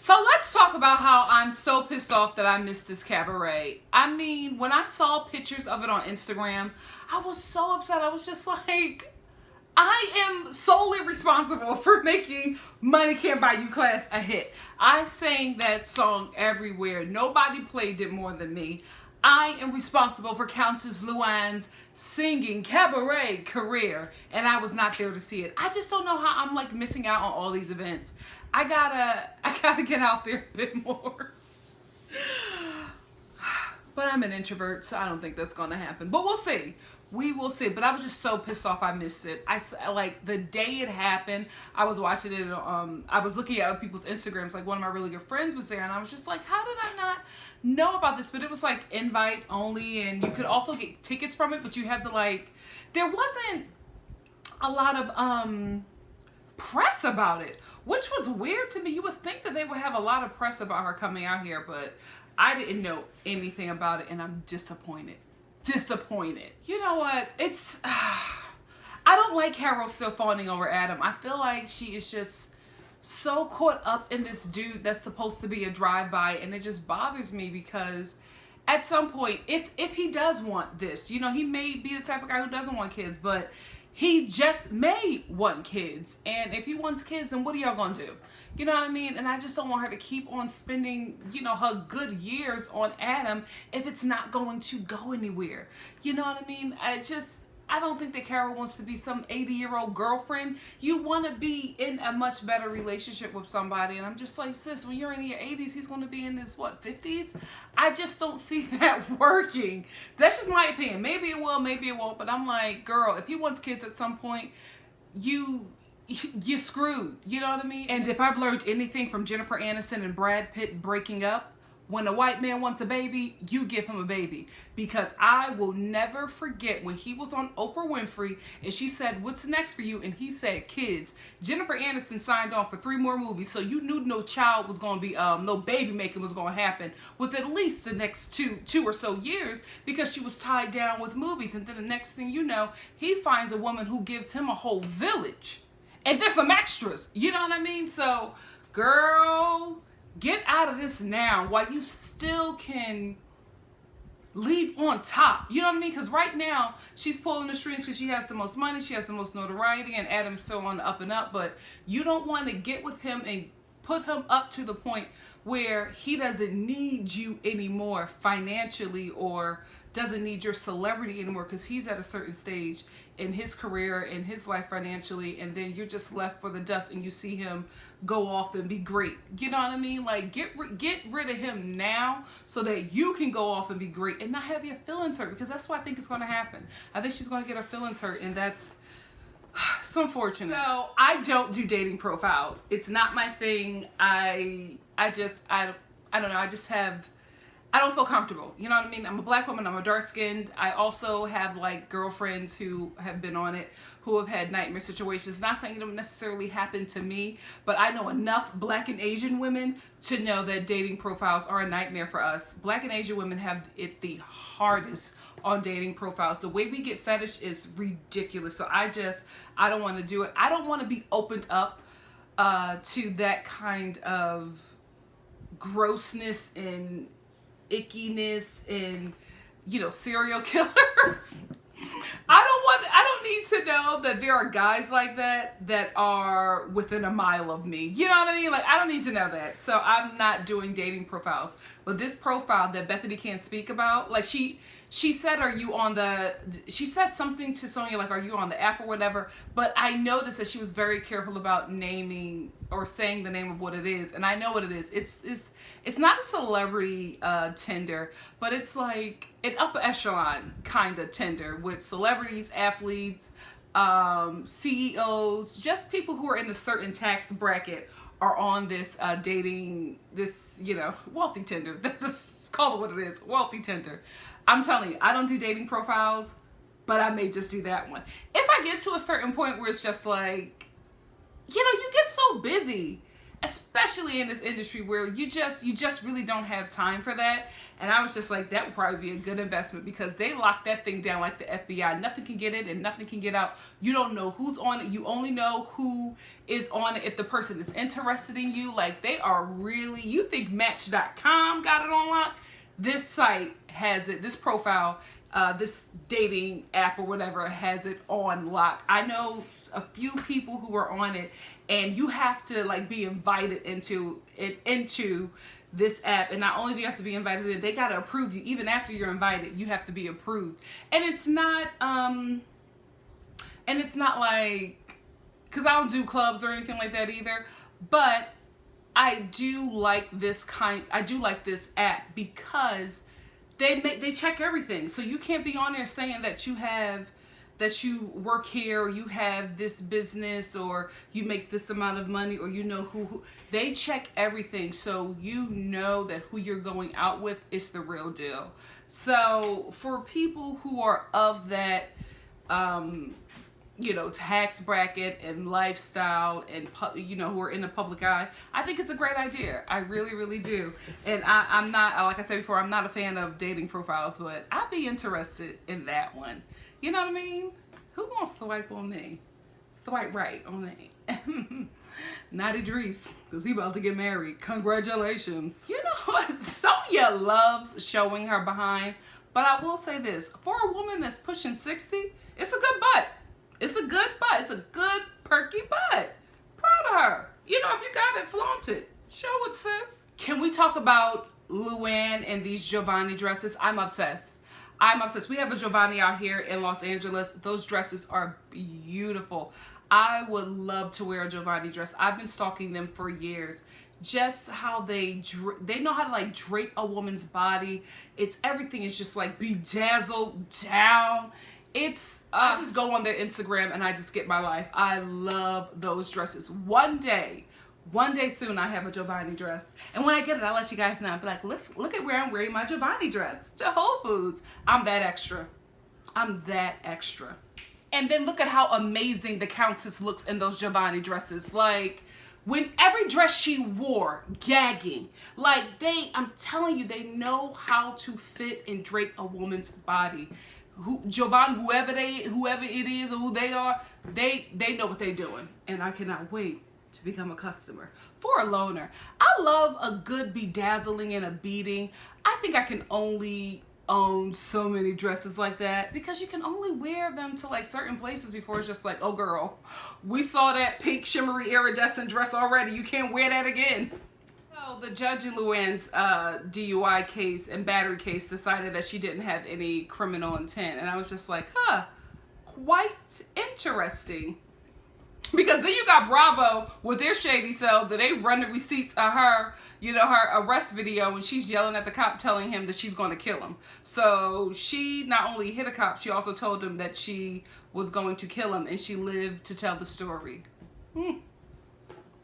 So let's talk about how I'm so pissed off that I missed this cabaret. I mean, when I saw pictures of it on Instagram, I was so upset. I was just like, I am solely responsible for making Money Can't Buy You Class a hit. I sang that song everywhere. Nobody played it more than me. I am responsible for Countess Luann's singing cabaret career, and I was not there to see it. I just don't know how I'm like missing out on all these events. I gotta get out there a bit more. But I'm an introvert, so I don't think that's gonna happen. But we'll see. We will see. But I was just so pissed off I missed it. Like the day it happened, I was watching it. I was looking at other people's Instagrams. Like one of my really good friends was there, and I was just like, how did I not know about this? But it was like invite only, and you could also get tickets from it. But you had to like, there wasn't a lot of press about it, which was weird to me. You would think that they would have a lot of press about her coming out here, but I didn't know anything about it, and I'm disappointed. Disappointed. You know what? It's I don't like Carol still fawning over Adam. I feel like she is just so caught up in this dude that's supposed to be a drive-by, and it just bothers me because at some point, if he does want this, you know, he may be the type of guy who doesn't want kids, but he just may want kids. And if he wants kids, then what are y'all gonna do? You know what I mean? And I just don't want her to keep on spending, you know, her good years on Adam if it's not going to go anywhere. You know what I mean? I don't think that Carol wants to be some 80-year-old girlfriend. You want to be in a much better relationship with somebody. And I'm just like, sis, when you're in your 80s, he's going to be in his, 50s? I just don't see that working. That's just my opinion. Maybe it will, maybe it won't. But I'm like, girl, if he wants kids at some point, you're screwed. You know what I mean? And if I've learned anything from Jennifer Aniston and Brad Pitt breaking up, when a white man wants a baby, you give him a baby. Because I will never forget when he was on Oprah Winfrey and she said, what's next for you? And he said, kids. Jennifer Aniston signed on for 3 more movies, so you knew no child was going to be, no baby making was going to happen with at least the next two or so years because she was tied down with movies. And then the next thing you know, he finds a woman who gives him a whole village. And there's some extras. You know what I mean? So, girl, get out of this now while you still can leave on top. You know what I mean? Because right now, she's pulling the strings because she has the most money, she has the most notoriety, and Adam's still on the up and up. But you don't want to get with him and put him up to the point where he doesn't need you anymore financially or doesn't need your celebrity anymore because he's at a certain stage in his career, in his life financially, and then you're just left for the dust and you see him go off and be great. You know what I mean? Like, get rid of him now so that you can go off and be great and not have your feelings hurt, because that's what I think is going to happen. I think she's going to get her feelings hurt, and that's so unfortunate. So I don't do dating profiles. It's not my thing. I don't know. I don't feel comfortable. You know what I mean? I'm a black woman. I'm a dark skinned. I also have like girlfriends who have been on it, who have had nightmare situations. Not saying it don't necessarily happen to me, but I know enough black and Asian women to know that dating profiles are a nightmare for us. Black and Asian women have it the hardest on dating profiles. The way we get fetish is ridiculous. So I don't want to do it. I don't want to be opened up to that kind of grossness and ickiness and, you know, serial killers. I don't need to know that there are guys like that are within a mile of me. You know what I mean? Like, I don't need to know that. So I'm not doing dating profiles. But this profile that Bethany can't speak about, like she said, she said something to Sonia like, are you on the app or whatever? But I noticed that she was very careful about naming or saying the name of what it is. And I know what it is. It's not a celebrity Tinder, but it's like an upper echelon kind of Tinder with celebrities, athletes, CEOs, just people who are in a certain tax bracket are on this wealthy Tinder. Let's call it what it is, wealthy Tinder. I'm telling you, I don't do dating profiles, but I may just do that one. If I get to a certain point where it's just like, you know, you get so busy especially in this industry where you just really don't have time for that. And I was just like, that would probably be a good investment, because they lock that thing down like the FBI. Nothing can get in and nothing can get out. You don't know who's on it. You only know who is on it if the person is interested in you. Like, they are really, you think Match.com got it on lock? This site has it, this profile, this dating app or whatever has it on lock. I know a few people who are on it, and you have to like be invited into this app. And not only do you have to be invited in, they got to approve you. Even after you're invited, you have to be approved. And it's not like, because I don't do clubs or anything like that either, but I do like this app because they check everything. So you can't be on there saying that you work here, or you have this business, or you make this amount of money, or you know who. They check everything, so you know that who you're going out with is the real deal. So for people who are of that tax bracket and lifestyle, and who are in the public eye, I think it's a great idea. I really, really do. And I'm not, like I said before, I'm not a fan of dating profiles, but I'd be interested in that one. You know what I mean? Who wants to swipe on me? Swipe right on me. Not Idris, because he about to get married. Congratulations. You know what? Sonya loves showing her behind, but I will say this. For a woman that's pushing 60, it's a good butt. It's a good butt. It's a good, perky butt. Proud of her. You know, if you got it, flaunt it. Show it, sis. Can we talk about Luann and these Giovanni dresses? I'm obsessed. We have a Giovanni out here in Los Angeles. Those dresses are beautiful. I would love to wear a Giovanni dress. I've been stalking them for years. Just how they know how to like drape a woman's body. Everything is just like bedazzled down. I just go on their Instagram and I just get my life. I love those dresses. One day soon I have a Giovanni dress. And when I get it, I'll let you guys know. I'll be like, look at where I'm wearing my Giovanni dress. To Whole Foods. I'm that extra. And then look at how amazing the Countess looks in those Giovanni dresses. Like, when every dress she wore, gagging. Like, I'm telling you, they know how to fit and drape a woman's body. Giovanni, whoever it is or who they are, they know what they're doing. And I cannot wait to become a customer. For a loner, I love a good bedazzling and a beading. I think I can only own so many dresses like that, because you can only wear them to like certain places before it's just like, oh girl, we saw that pink shimmery iridescent dress already. You can't wear that again. So the judge in Luann's DUI case and battery case decided that she didn't have any criminal intent. And I was just like, quite interesting. Because then you got Bravo with their shady selves, and they run the receipts of her, her arrest video, and she's yelling at the cop telling him that she's going to kill him. So she not only hit a cop, she also told him that she was going to kill him, and she lived to tell the story.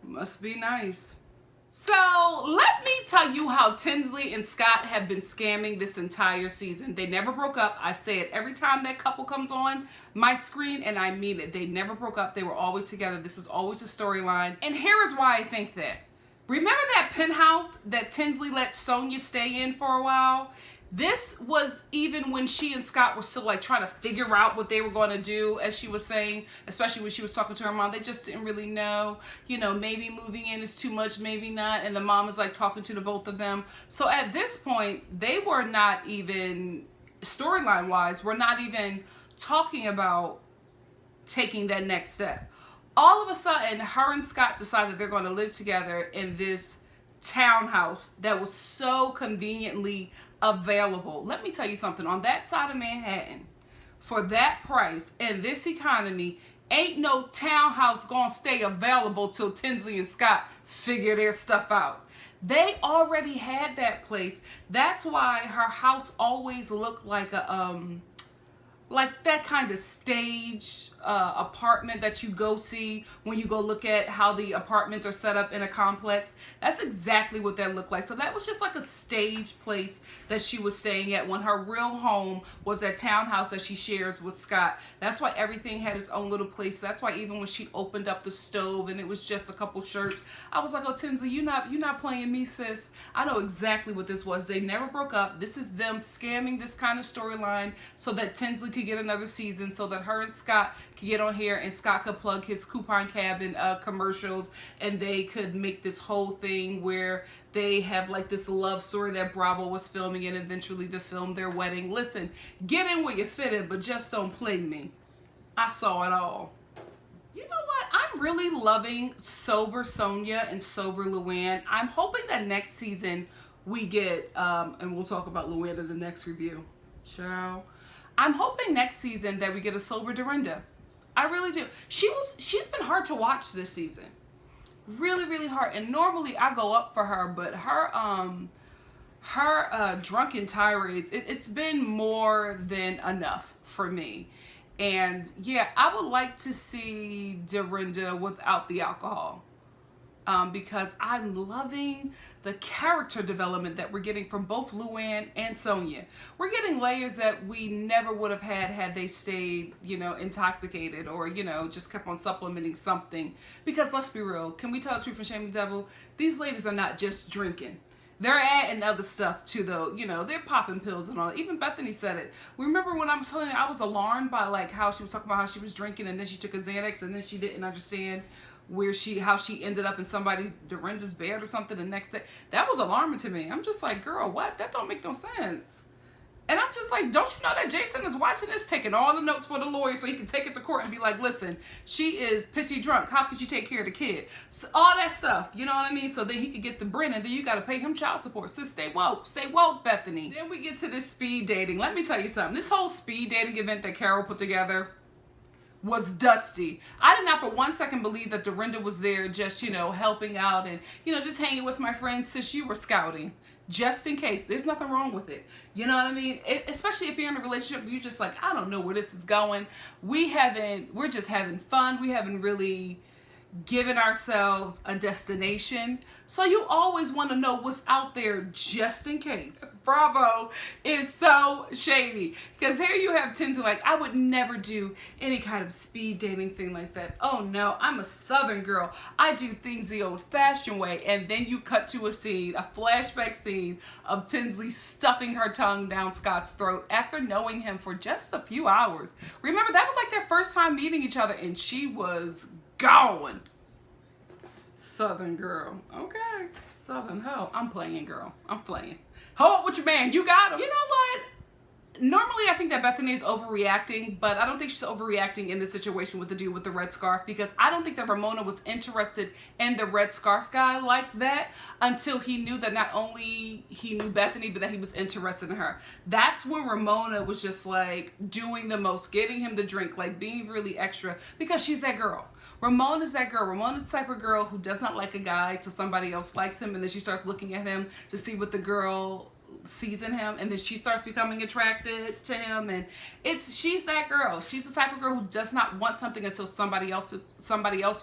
Must be nice. So let me tell you how Tinsley and Scott have been scamming this entire season. They never broke up. I say it every time that couple comes on my screen, and I mean it. They never broke up. They were always together. This was always a storyline. And here is why I think that. Remember that penthouse that Tinsley let Sonya stay in for a while? This was even when she and Scott were still like trying to figure out what they were going to do, as she was saying, especially when she was talking to her mom. They just didn't really know, maybe moving in is too much, maybe not. And the mom is like talking to the both of them. So at this point, they were not even, storyline wise, we're not even talking about taking that next step. All of a sudden, her and Scott decided they're going to live together in this townhouse that was so conveniently available. Let me tell you something. On that side of Manhattan, for that price and this economy, ain't no townhouse gonna stay available till Tinsley and Scott figure their stuff out. They already had that place. That's why her house always looked like a like that kind of stage apartment that you go see when you go look at how the apartments are set up in a complex. That's exactly what that looked like. So that was just like a stage place that she was staying at when her real home was that townhouse that she shares with Scott. That's why everything had its own little place. That's why even when she opened up the stove and it was just a couple shirts, I was like, oh, Tinsley, you're not playing me, sis. I know exactly what this was. They never broke up. This is them scamming this kind of storyline so that Tinsley could get another season, so that her and Scott could get on here and Scott could plug his coupon cabin commercials, and they could make this whole thing where they have like this love story that Bravo was filming, and eventually to film their wedding. Listen, get in where you fit in, but just don't play me. I saw it all. You know what? I'm really loving sober Sonia and sober Luann. I'm hoping that next season we get, and we'll talk about Luann in the next review. Ciao. I'm hoping next season that we get a sober Dorinda. I really do. She's been hard to watch this season. Really, really hard. And normally I go up for her, but her drunken tirades, it's been more than enough for me. And yeah, I would like to see Dorinda without the alcohol. Because I'm loving the character development that we're getting from both Luann and Sonia. We're getting layers that we never would have had they stayed, intoxicated or, just kept on supplementing something. Because let's be real, can we tell the truth and shame the devil? These ladies are not just drinking. They're adding other stuff to they're popping pills and all. Even Bethany said it. Remember when I was telling you, I was alarmed by like how she was talking about how she was drinking and then she took a Xanax and then she didn't understand how she ended up in Dorinda's bed or something the next day. That was alarming to me. I'm just like, girl, what? That don't make no sense. And I'm just like, don't you know that Jason is watching this, taking all the notes for the lawyer so he can take it to court and be like, listen, she is pissy drunk. How could you take care of the kid? So, all that stuff, you know what I mean? So then he could get the Brennan. Then you got to pay him child support. Sis, stay woke, Bethany. Then we get to this speed dating. Let me tell you something. This whole speed dating event that Carol put together was dusty. I did not for 1 second believe that Dorinda was there just, helping out and, just hanging with my friends. Sis, you were scouting. Just in case. There's nothing wrong with it. You know what I mean? Especially if you're in a relationship, you're just like, I don't know where this is going. We're just having fun. We haven't really given ourselves a destination. So you always want to know what's out there just in case. Bravo is so shady. Because here you have Tinsley like, I would never do any kind of speed dating thing like that. Oh no, I'm a Southern girl. I do things the old-fashioned way. And then you cut to a flashback scene of Tinsley stuffing her tongue down Scott's throat after knowing him for just a few hours. Remember, that was like their first time meeting each other and she was gone. Southern girl. Okay. Southern hoe. I'm playing, girl. I'm playing. Hoe up with your man. You got him. You know what? Normally, I think that Bethany is overreacting, but I don't think she's overreacting in this situation with the dude with the red scarf because I don't think that Ramona was interested in the red scarf guy like that until he knew that not only he knew Bethany, but that he was interested in her. That's when Ramona was just like doing the most, getting him the drink, like being really extra because she's that girl. Ramona's that girl. Ramona's the type of girl who does not like a guy till somebody else likes him, and then she starts looking at him to see what the girl sees in him, and then she starts becoming attracted to him, and she's that girl. She's the type of girl who does not want something until somebody else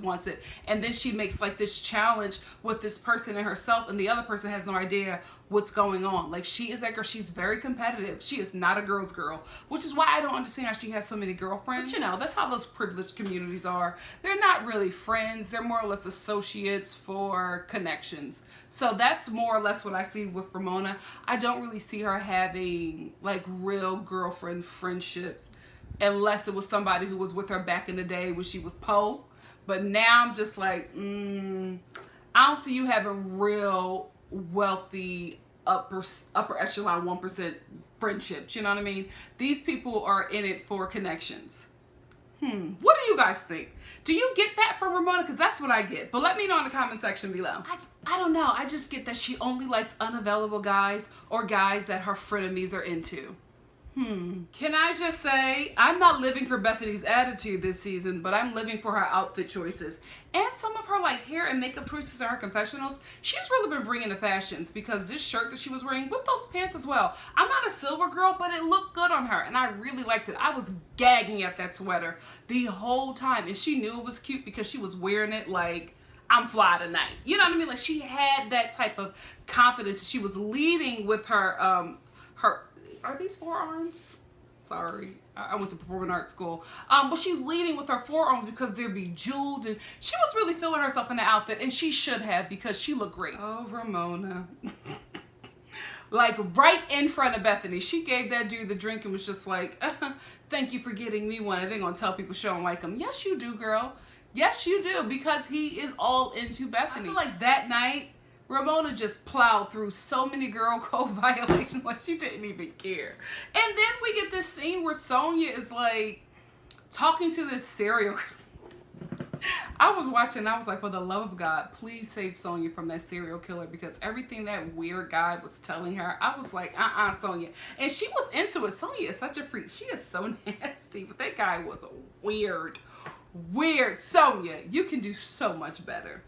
wants it, and then she makes like this challenge with this person and herself, and the other person has no idea what's going on. Like, she is that girl. She's very competitive. She is not a girl's girl, which is why I don't understand how she has so many girlfriends. But, that's how those privileged communities are. They're not really friends. They're more or less associates for connections. So that's more or less what I see with Ramona. I don't really see her having like real girlfriend friendships unless it was somebody who was with her back in the day when she was Poe. But now I'm just like, I don't see you having real wealthy upper echelon 1% friendships. You know what I mean? These people are in it for connections. What do you guys think? Do you get that from Ramona? Because that's what I get. But let me know in the comment section below. I don't know. I just get that she only likes unavailable guys or guys that her frenemies are into. Can I just say, I'm not living for Bethany's attitude this season, but I'm living for her outfit choices. And some of her like hair and makeup choices in her confessionals. She's really been bringing the fashions, because this shirt that she was wearing with those pants as well. I'm not a silver girl, but it looked good on her and I really liked it. I was gagging at that sweater the whole time, and she knew it was cute because she was wearing it like, I'm fly tonight. You know what I mean? Like, she had that type of confidence. She was leading with her, are these forearms? Sorry, I went to performing arts school. But she's leading with her forearms because they're bejeweled, and she was really feeling herself in the outfit, and she should have, because she looked great. Oh, Ramona. Like, right in front of Bethany. She gave that dude the drink and was just like, thank you for getting me one. And they're going to tell people she don't like him. Yes, you do, girl. Yes, you do, because he is all into Bethany. I feel like that night, Ramona just plowed through so many girl code violations like she didn't even care. And then we get this scene where Sonia is like talking to this serial killer. I was watching, I was like, for the love of God, please save Sonia from that serial killer, because everything that weird guy was telling her, I was like, Sonia. And she was into it. Sonia is such a freak. She is so nasty, but that guy was weird. Sonia, you can do so much better.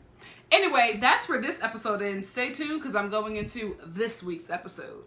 Anyway, that's where this episode ends. Stay tuned, because I'm going into this week's episode.